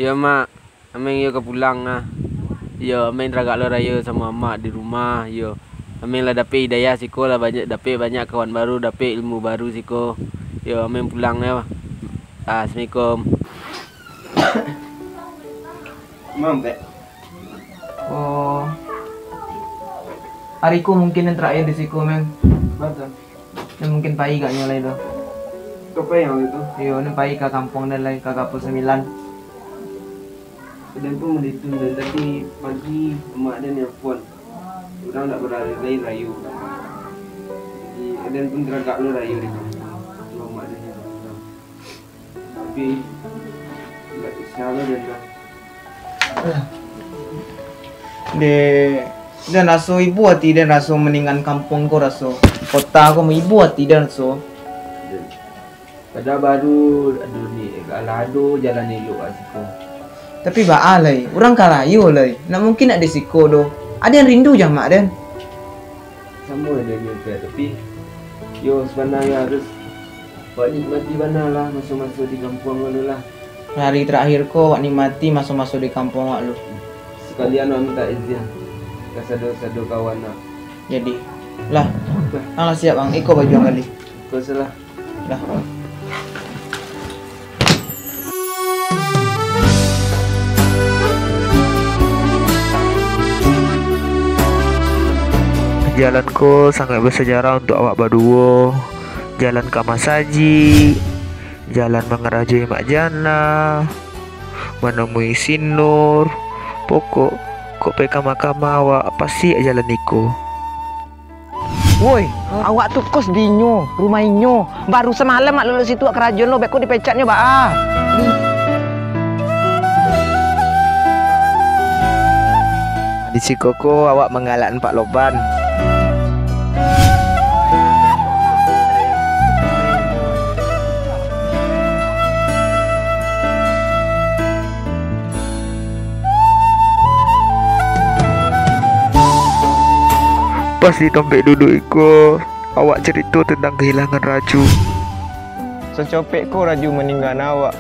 Ya mak, ameng yo ke pulang nah. Yo ameng teragak lo raya sama mak di rumah. Yo ameng lah dapet hidayah siko lah dapet banyak kawan baru, dapet ilmu baru siko. Yo ameng pulang ya. Assalamualaikum. Mampe. Oh. Hariku mungkin yang terakhir di siku meng. Betul. Dan mungkin pai gak nyalai do. Apa yang itu? Yo, ini pai ke kampung dan lain ke Kapul 9. Dan pun melitu dan tadi pagi emak dan nelfon. Orang nak berlari rayu. Jadi dan pun teragak lo rayu di sana. Emak dan nelfon. Tapi enggak bisa lo dan dah. Dan raso ibu hati dan raso meninggan kampung ko raso. Kota ko mau ibu hati dan raso. Pada baru aduh ni alado jalan elok asiko. Tapi baalai, orang karayu lai. Nak mungkin ada siko do. Ada yang rindu jamak dan. Sama ada juga tapi yo sebenarnya harus buat nikmati mana lah masa-masa di kampung lu lah. Hari terakhir ko wak nikmati masuk-masuk di kampung wak lu. Sekalian orang minta izin ke sado-sado kawan nak. Jadi lah. Lah siap bang, iko baju kali. Kau salah. Lah. Jalanku sangat bersejarah untuk awak berdua. Jalan ke Masaji, jalan mengerajai Mak Jana, menemui Sinur. Pokok kok peka mahkamah awak pasti jalan iku. Woi, awak tuh kos dinyo, rumah inyo. Baru semalam mak lulus situ kerajaan lo, beku dipecatnya ba. Di sikoko awak mengalahkan Pak Loban. Pas di dompet duduk iko, awak cerita tentang kehilangan Raju. Secopek ko Raju meninggal awak.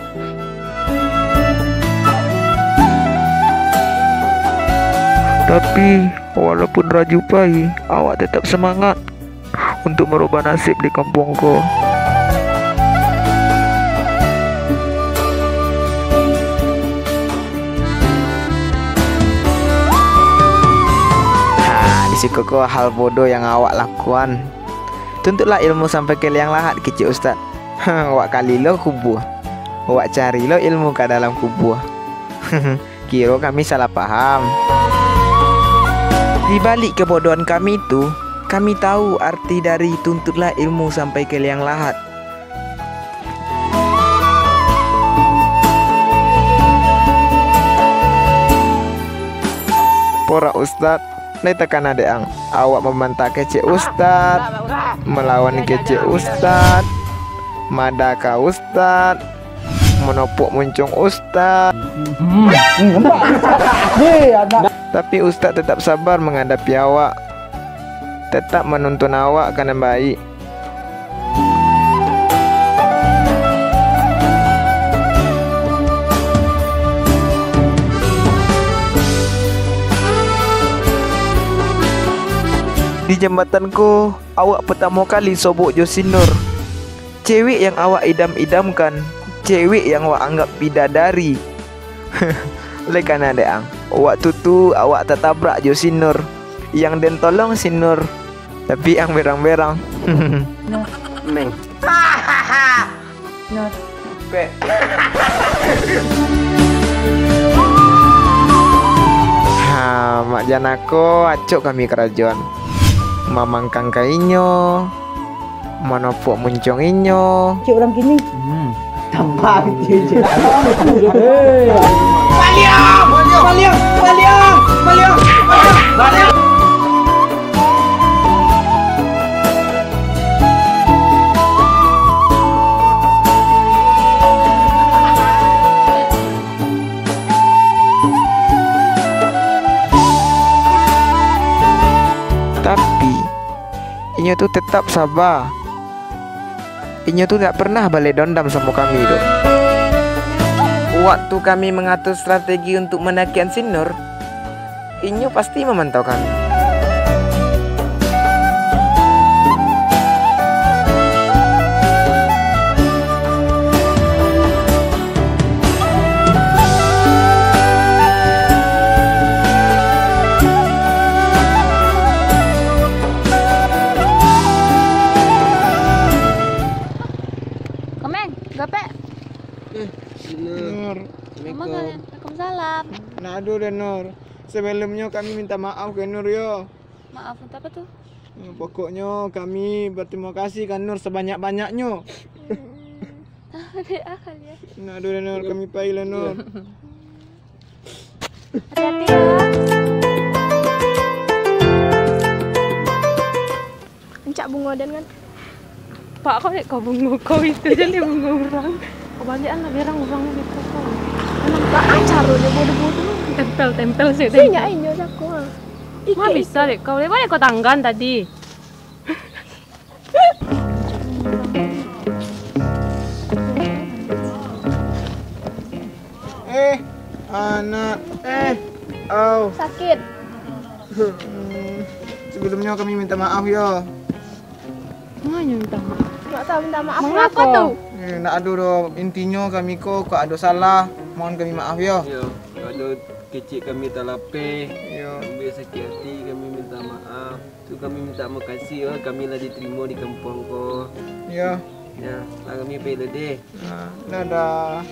Tapi walaupun Raju pai, awak tetap semangat untuk merubah nasib di kampungku. Sikoko hal bodoh yang awak lakukan. Tuntutlah ilmu sampai ke liang lahat kecil ustaz. Awak kali lo kubur. Awak cari lo ilmu ke dalam kubur. Kira kami salah paham. Di balik kebodohan kami itu, kami tahu arti dari tuntutlah ilmu sampai ke liang lahat. Pora ustaz, ini tekan adeang. Awak membantah kece ustad, melawan kece ustad, madaka ustad, menopok muncung ustad. Tapi ustad tetap sabar menghadapi awak, tetap menuntun awak dengan baik. Di jembatanku, awak pertama kali sobok Josinur. Cewek yang awak idam-idamkan, cewek yang awak anggap bidadari. Lekan adeang, awak tutu awak tertabrak Josinur. Yang den tolong Sinur, tapi yang berang-berang. Meng. Mak Janako acuk kami kerajaan. Mamangkang kainyo, manopok muncung inyo. Cik orang kini. Tambah cik. Baliang. Tapi Inyo tuh tetap sabar. Inyo tuh gak pernah balik dendam sama kami tuh. Waktu kami mengatur strategi untuk menaikkan si Nur, Inyo pasti memantau kami. Komeng, gape? Nur. Mama kalian. Waalaikumsalam. Nah, aduh deh Nur. Sebelumnya kami minta maaf ke Nur yo. Maaf, untuk apa tuh? Pokoknya kami berterima kasih kan Nur sebanyak-banyaknya. Dek akal ya. Nah, aduh deh Nur, kami pahit lah Nur. Hati-hati ya. Encak bunga dan kan. Pak, kau bunga kau itu jadi bunga orang. Kau balikan lah biar orang gitu kau. Nampak acar dia bodoh-bodoh. Tempel sih. Sini ayo aku. Mah bisa deh kau. Lepas kau tanggan tadi. Anak. Oh. Sakit. Sebelumnya kami minta maaf yo. Mana minta maaf? Enggak tahu minta maaf Mengapa kenapa tuh? Nak aduh doh, intinya kami kok ada salah. Mohon kami maaf yo. Yo, kalau kecil kami tak lapeh, Yo. ambil sakit hati kami minta maaf. Tu kami minta makasih yo, kami lah diterima di kampung ko. Yo. Ya, lah kami pilih deh. Dadah.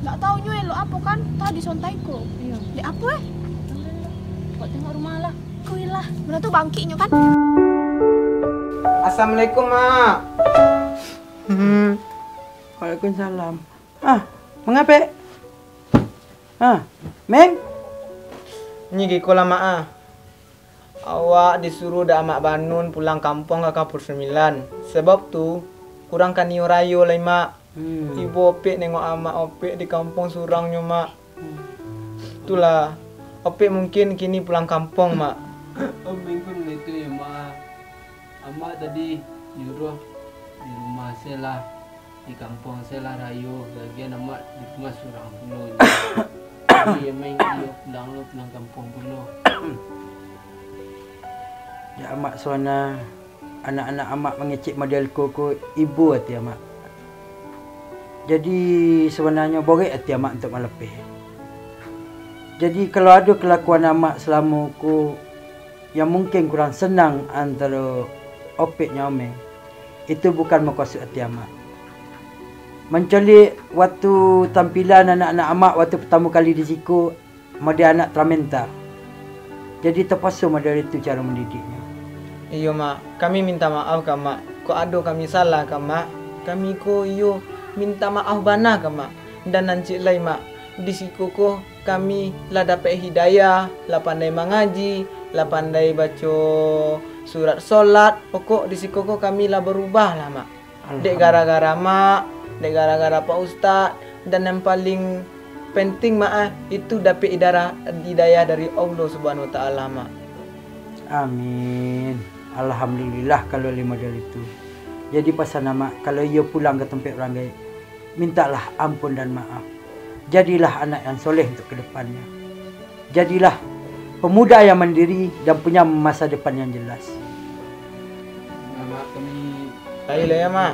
Enggak tahu nyu lo apa kan? Tadi sontai ko. Iya. Dek apa Kau tengok rumah lah. Kau lah. Mana tuh bangkiknya kan? Assalamualaikum, Mak. Waalaikumsalam. Mengapa? Meng? Ni giko lama Awak disuruh dah mak banun pulang kampung ke Kapur 9. Sebab tu kurang kan niu rayo lah mak. Ibu opek nengok amak opek di kampung surangnya mak. Itulah. Opek mungkin kini pulang kampung mak. Oh, minggu itu ya, Mak. Amak tadi nyuruh di rumah saya lah, di kampung saya lah rayu. Lagian amak di rumah surang pulau. Jadi main dia pulang kampung pulau. Ya amak suana anak-anak amak mengecek model koko ibu hati amak. Jadi sebenarnya borek hati amak untuk melepih. Jadi kalau ada kelakuan amak selama ku yang mungkin kurang senang antara opek nyomeng, itu bukan maksud hati amak. Menculik waktu tampilan anak-anak amak waktu pertama kali di siku, model anak tramenta. Jadi terpaksa model itu cara mendidiknya. Iyo mak, kami minta maaf ke mak. Kok ada kami salah ke mak. Kami ko iyo minta maaf bana ke mak. Dan nanti lai mak. Di siku ko kami lah dapat hidayah, lah pandai mengaji, lah pandai baca surat solat. Pokok di siku ko kami lah berubah lah mak. Dek gara-gara mak, dek gara-gara Pak Ustaz. Dan yang paling penting mak itu dapat hidayah dari Allah Subhanahu Wa Taala mak. Amin. Alhamdulillah kalau lima dari itu. Jadi pasal nama kalau ia pulang ke tempat orang gaib, mintalah ampun dan maaf. Jadilah anak yang soleh untuk kedepannya. Jadilah pemuda yang mandiri dan punya masa depan yang jelas. Mak kami Baiklah ya mak.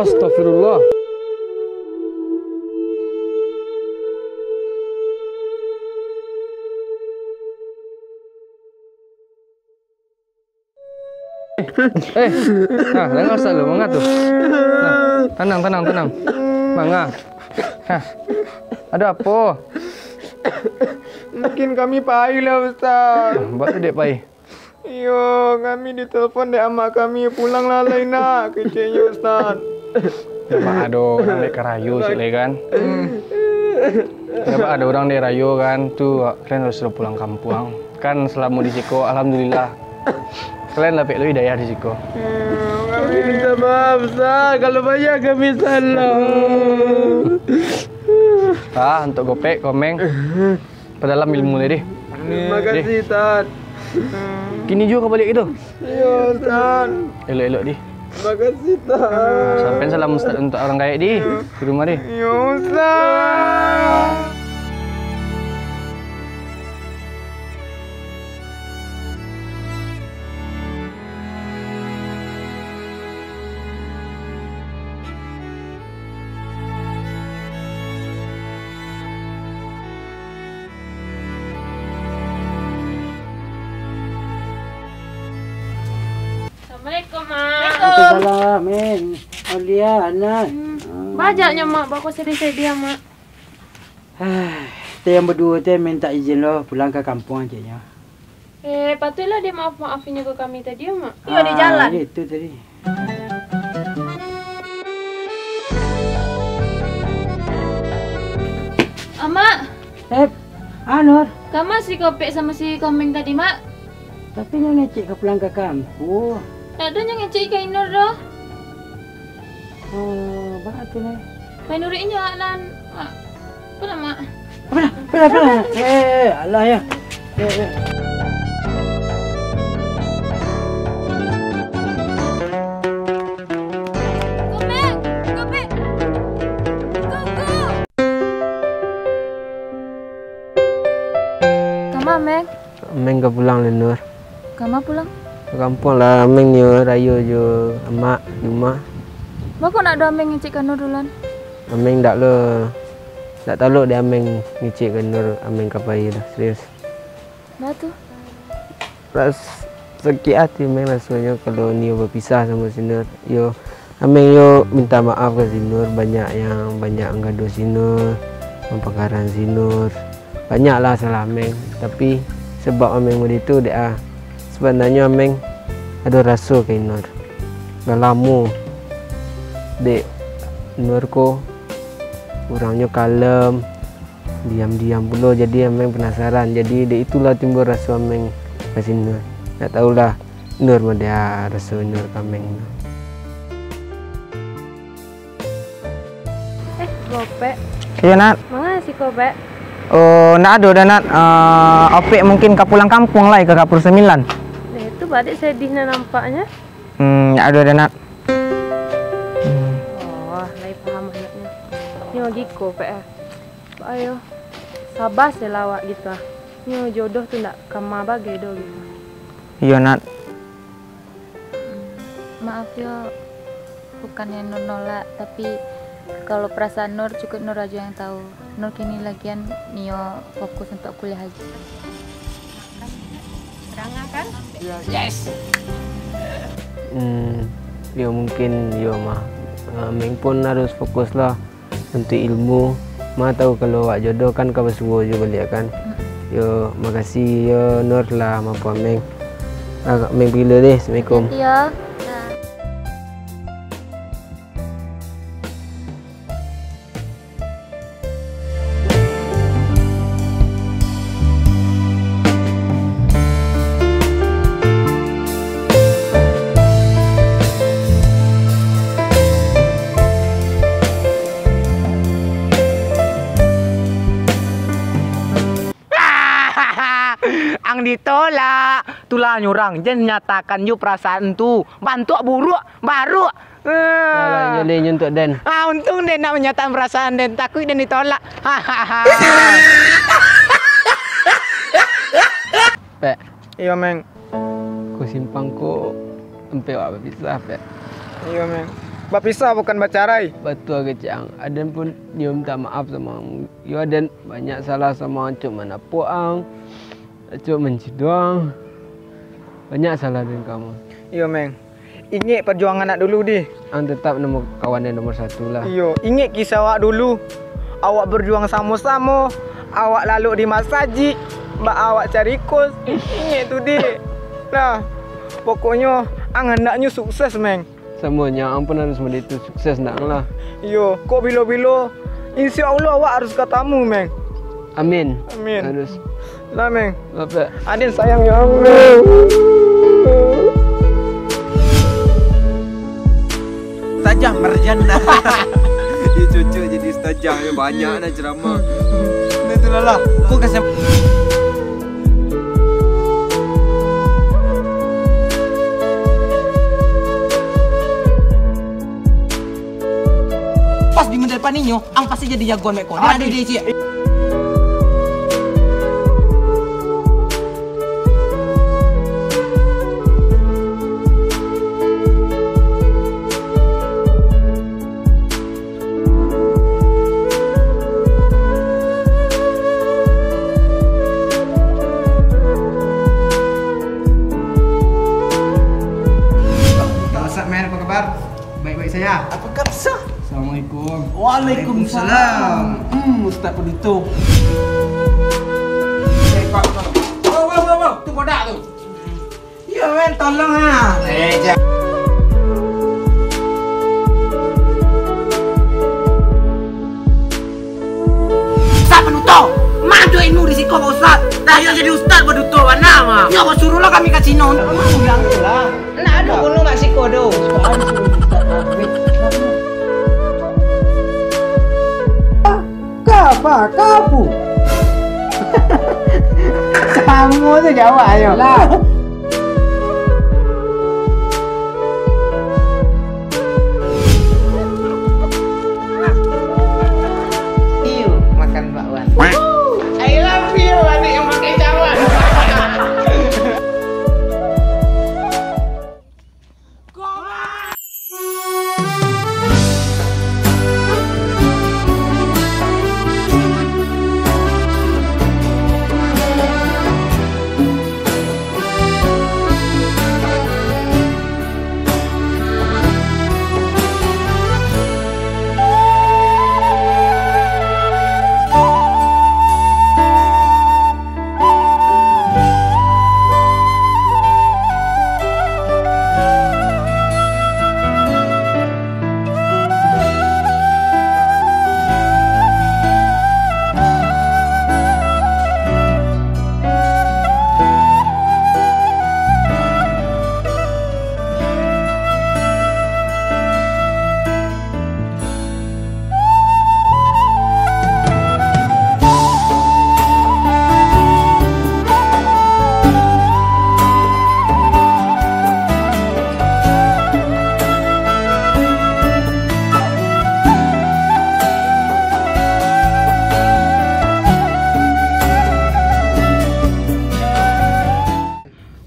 Astagfirullah. Dengar selalu mangga tuh. Tenang. Mangga. Ada apa? Mungkin kami pahit lah Ustaz. Buat dek pai. Iyo, kami ditelepon dek amak kami pulang lah lain nak kecilnya Ustaz. Ya ada orang dek kerayu sih kan. Ya ada orang dek rayu kan. Tu kalian harus sudah pulang kampung. Kan selama di Ciko alhamdulillah Kalian lah Pek lu hidayah di siku. Kami minta maaf, Sal. Kalau banyak kami salah. Untuk gopek, komeng. Perdalam ilmu tadi. Terima kasih, Tan. Kini juga kau balik itu. Yo, Tan. Elok-elok di. Terima kasih, Tan. Sampai salam ustaz untuk orang kaya di rumah di. Yo, Ustaz. Assalamualaikum, Mak. Waalaikumsalam, men. Aulia, anak. Bajaknya, Mak. Bawa sedih-sedih, Mak. Kita yang berdua tu minta izin lo pulang ke kampung aja. Patutlah dia maaf-maafinnya ke kami tadi, Mak. Iya, di jalan. Itu tadi. Mak. Anur. Kamu si Kopek sama si Komeng tadi, Mak? Tapi yang ngecek ke pulang ke kampung. Tak ada yang ngecek ke Inur dah. Oh, bahat tu ni. Main nurinya lan, Mak. Apa Mak? Apa? Allah ya. Komeng, Kopek. Kamu, Meng? Meng ke pulang le Nur. Kamu pulang? Ke kampung lah Meng yo raya jo emak di rumah. Mak nak ada Meng ngecek ke Nur duluan. Ameng dak le. Tak tahu dia Ameng ngecek ke Nur Ameng kapai dah serius. Batu. Ras sakit hati Meng rasanya kalau Nio berpisah sama si Nur. Yo Ameng yo minta maaf ke si Nur, banyak gaduh si Nur, mempengaruhi si Nur. Banyaklah salah Ameng, tapi sebab Ameng begitu dia sebenarnya Ameng ada rasa ke Nur. Dah lama dek Nur ko orangnya kalem, diam-diam pula, jadi Ameng penasaran. Jadi dek itulah timbul rasa Ameng ke Nur. Tak tahulah Nur mah dia rasa Nur ke Ameng. Kopek. Iya, Nat. Mana si Kopek? Oh, nak ada dah, Nat. Opek mungkin ke pulang kampung lah ke Kapur 9. Itu badik sedihnya nampaknya. Ada dah, Nat. Oh, lagi paham anaknya. Ni lagi Kopek ayo. Sabar selawat gitu. Ni jodoh tu nak kama bagai do gitu. Iya, Nat. Maaf yo, bukannya Nur nolak, tapi kalau perasaan Nur cukup Nur aja yang tahu. Nur kini lagian Nio fokus untuk kuliah aja. Serangga kan? Yes. Yo mungkin yo mah Ameng pun harus fokus lah untuk ilmu. Ma tahu kalau wak jodoh kan kau bersuruh je balik kan. Yo makasih yo Nur lah mampu Ameng. Ameng pergi dulu deh. Assalamualaikum. Ya. Ang ditolak, tulah nyurang, jangan nyatakan you perasaan tu. Bantu buruk, baru. Kalau nyoleh untuk Den. Untung Den nak menyatakan perasaan Den, takut Den ditolak. Pek, Iya, Meng. ku simpang ku empe wak berpisah, Pek. Iya, Meng. Berpisah bukan bercerai. Betul kecang. Aden pun dia minta maaf sama yo Aden banyak salah sama cuk mana puang. Cuk menci doang. Banyak salah dengan kamu. Iya, Meng. Ingat perjuangan nak dulu di. Ang tetap nombor kawan yang nomor 1 lah. Iya, ingat kisah awak dulu. Awak berjuang sama-sama. Awak lalu di masaji. Mbak awak cari kos. Ingat tu di. Nah, pokoknya ang hendaknya sukses, Meng. Semuanya ang pun harus menjadi sukses nak lah. Iya, kok bilo-bilo. Insya Allah awak harus katamu, Meng. Amin. Amin. Harus. Lah, Meng. Apa? Aden sayang ya, Meng. ustazah Marjana. Dia cocok jadi ustazah ya, banyak lah ceramah. Itulah lah. Kau kasih pas di depan ninyo, ang pasti jadi jagoan mek ko. Ada dia sih. Ustaz men, apa kabar? Baik-baik saya. Apa kabar? Assalamualaikum. Waalaikumsalam. Ustaz Pedito. Wow. Tu bodak tu. Ya men, tolong ah. Ustaz Pedito, maju ini risiko Pak Ustaz. Dah yang jadi Ustaz Pedito mana mah? Ya kau suruhlah kami kasih non. Kamu bilang lah. Nak ada gunung mak siko do. Apa kamu? Kamu tu jawab ayo. Lah. Makan bakwan. I love you, adik yang pakai jawab.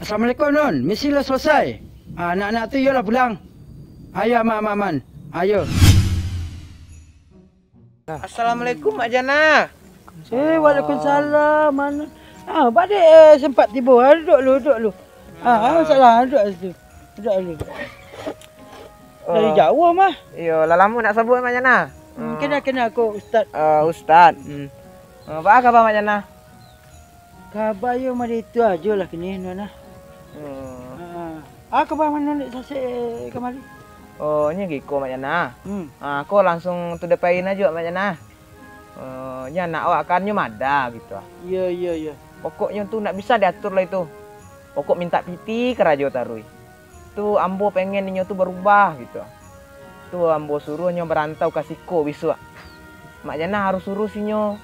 Assalamualaikum non, misi lah selesai. Anak-anak tu yolah pulang. Ayo mak Man, ayo. Assalamualaikum Mak Jana. Waalaikumsalam. Mana? Balik sempat tiba. Duduk lu. Masalah duduk situ. Duduk lu. Dari jauh mah. Yo, lah lama nak sebut Mak Jana. Kena aku ustaz. Ustaz. Apa khabar Mak Jana? Khabar yo mari itu aja lah kini nona. Khabar mana nak sasik kemari? Oh, ni giko Mak Jana. Aku langsung to the point aja Mak Jana. Nya nak awak kan mada gitu. Ya. Pokoknya tu nak bisa diatur lah itu. Pokok minta piti ke Rajo Tarui. Tu ambo pengen nyo tu berubah gitu. Tu ambo suruh nyo berantau ke Siko besok. Mak Jana harus suruh sinyo.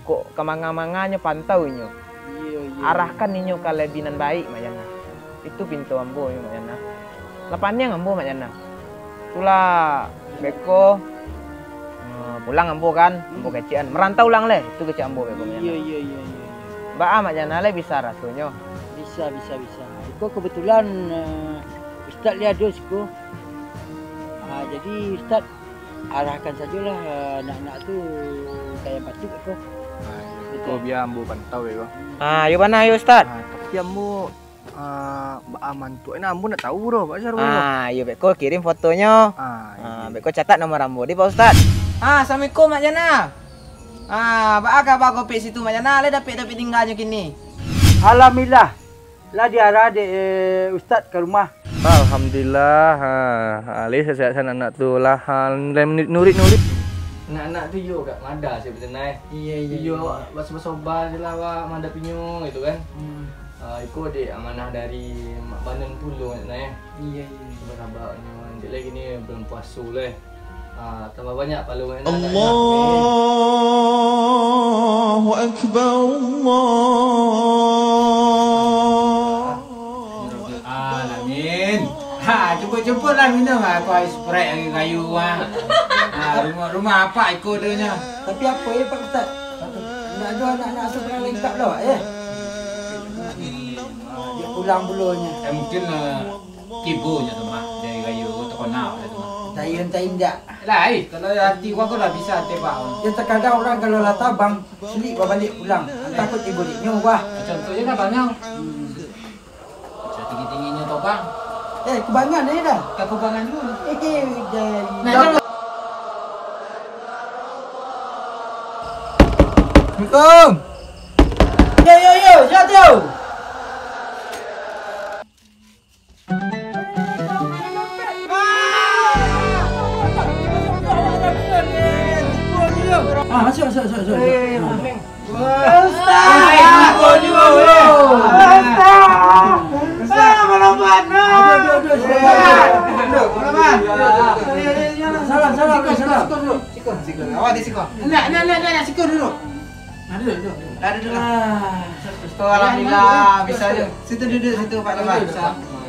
Kok kemanga-manganya pantau nyo. Arahkan ninyo ke lebihan baik Mak Jana. Itu pintu ambo Mak Jana. Lapannya ambo Mak Jana. Itulah beko pulang ambo kan, ambo kecian. Merantau ulang le, itu kecik ambo beko Mak Jana. Iya. Mbak Mak Jana le bisa rasanya. Bisa. Kau kebetulan Ustaz lihat dos ko. Jadi Ustaz arahkan sajalah anak-anak tu kayak patut ko. Kau biar ambo pantau ya. Yo mana yo Ustaz? Tapi ambo Mbak Aman tu, ambo nak tahu bro, Pak Syarul. Yo beko kirim fotonya. Beko catat nomor ambo di Pak Ustaz. Assalamualaikum Mak Jana. Apa kabar kopi situ Mak Jana? Le dapat tinggalnya kini. Alhamdulillah. Lah diarah Ustaz ke rumah. Alhamdulillah. Ali sehat anak tu lah. Nurit. Anak-anak tu yo kat Mada sebenarnya. Iya. Yo bas-basoban je lah awak Mada pinyo gitu kan. Iko dek amanah dari Mak Banan Pulau nak Iya iya. Berabak ni lagi ni belum puasa lah. Tambah banyak pahala nak. Allahu Akbar Alamin. Cuba-cubalah minum aku ais Sprite lagi kayu rumah apa ikut dia. Tapi apa ya Pak Ustaz? Nak ada anak-anak sebenarnya lengkap lah ya. Dia pulang bulunya. Mungkin kibunya tu mah dari kayu tu konau tu mah. Tayin tak? Lah, kalau hati gua kau lah bisa tebak. Ya terkadang orang kalau lah tabang selik balik pulang. Takut ibu diknya wah. Contohnya dah banyak. Tinggi-tingginya tu bang. Kebangan ni dah. Kebangan dulu. Assalamualaikum. Yo, jatuh. Masuk. Alhamdulillah bisa je. Situ duduk situ Pak Leman.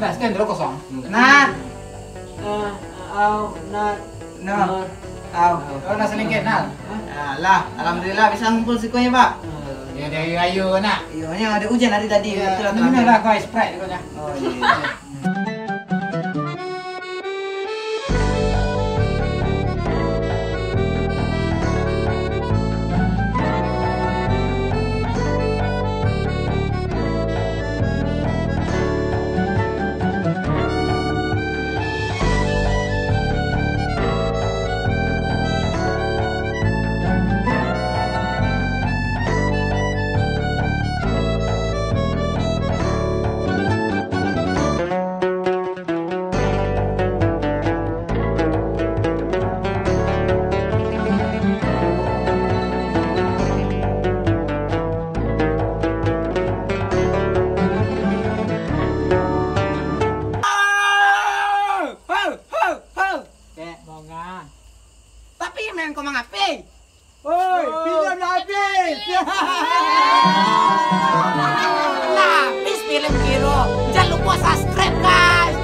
Dah sekian dulu kosong. Nat. Nak selingkit nak. Lah, alhamdulillah bisa ngumpul sikonya, Pak. Ya dari kayu nak. Iyonya ada hujan hari tadi. Betul lah. Mana lah kau Sprite kau dah. Oh iya. Tapi main kau mengapi? Oi, film dah habis. Lah, habis film Kiro. Jangan lupa subscribe guys.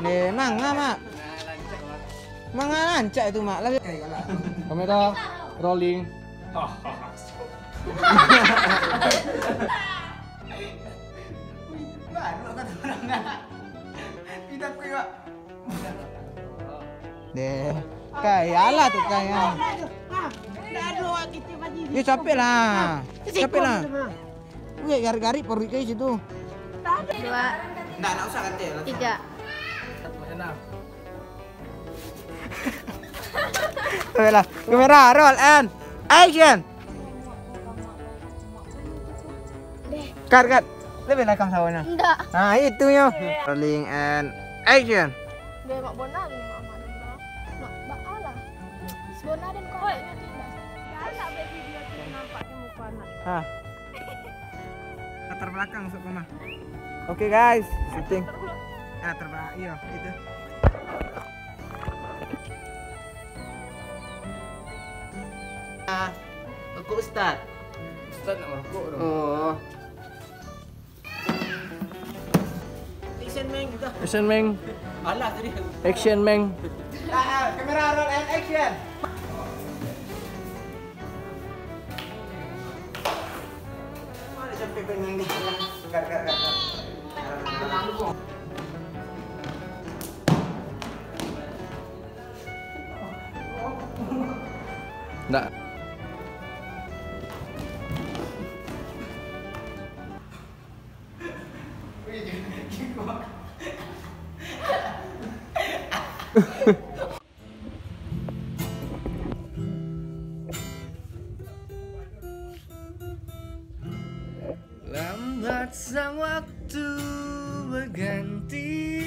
Memang mak. Mangan lancak itu mak. Lagi Kamera rolling. Deh, kayalah tu kaya. Ya capek lah. Capek lah. Weh, gari-gari pergi ke situ. 2, Nak usah kata lah. 3. Baiklah, kamera roll and action. Cut. Lebih nak kamu sawana. Enggak. Nah, itu yo. Rolling and action. Dia mak bona ni mak mak. Mak bakalah. Sebona dan kau nak tindas. Dah nak video tu nampak ke muka anak. Latar belakang masuk rumah. Oke guys, syuting. Latar belakang, iya itu. Aku Ustaz. Ustaz nak merokok dong. Oh. Action Meng juga. Action Meng. Alah tadi. Action Meng. Kamera roll and action. Mana sampai pengen ni? Kat. Tak. Lambat sang waktu berganti.